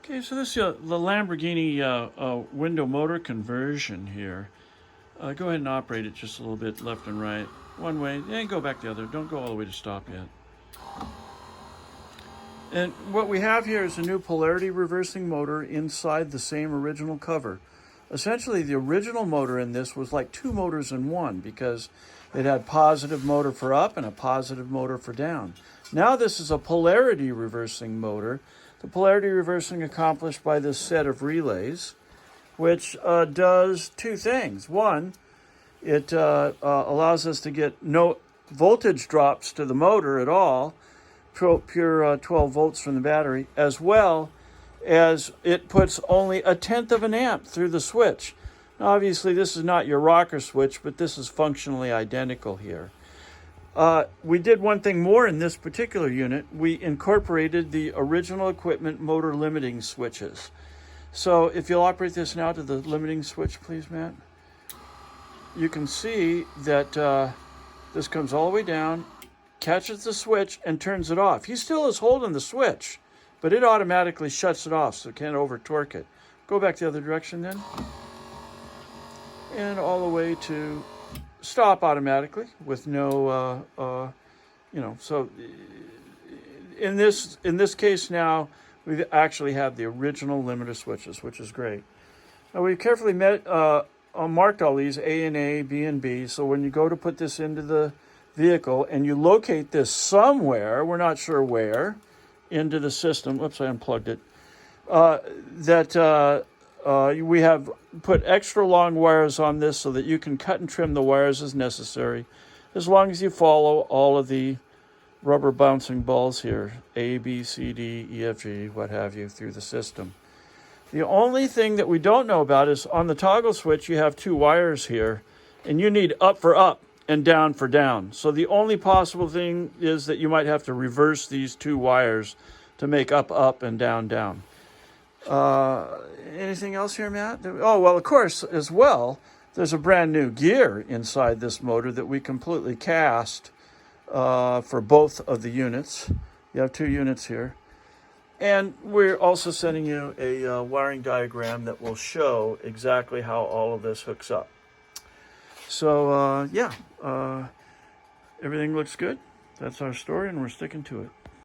Okay, so this is the Lamborghini window motor conversion here. Go ahead and operate it just a little bit left and right. One way, and go back the other. Don't go all the way to stop yet. And what we have here is a new polarity reversing motor inside the same original cover. Essentially, the original motor in this was like two motors in one because it had positive motor for up and a positive motor for down. Now this is a polarity reversing motor. The polarity reversing accomplished by this set of relays, which does two things. One, it allows us to get no voltage drops to the motor at all, pure 12 volts from the battery, as well as it puts only 1/10 of an amp through the switch. Now, obviously, this is not your rocker switch, but this is functionally identical here. We did one thing more in this particular unit. We incorporated the original equipment motor limiting switches. So if you'll operate this now to the limiting switch, please, Matt. You can see that this comes all the way down, catches the switch, and turns it off. He still is holding the switch, but it automatically shuts it off, so it can't over-torque it. Go back the other direction then. And all the way to stop automatically with no, so in this case now, we actually have the original limiter switches, which is great. Now we've carefully marked all these A and A, B and B, so when you go to put this into the vehicle and you locate this somewhere, we're not sure where, into the system, oops, I unplugged it, we have put extra long wires on this so that you can cut and trim the wires as necessary, as long as you follow all of the rubber bouncing balls here, A, B, C, D, E, F, G, what have you, through the system. The only thing that we don't know about is on the toggle switch, you have two wires here, and you need up for up and down for down. So the only possible thing is that you might have to reverse these two wires to make up, up, and down, down. Anything else here, Matt? Oh, well, of course, as well, there's a brand new gear inside this motor that we completely cast for both of the units. You have two units here. And we're also sending you a wiring diagram that will show exactly how all of this hooks up. So, everything looks good. That's our story, and we're sticking to it.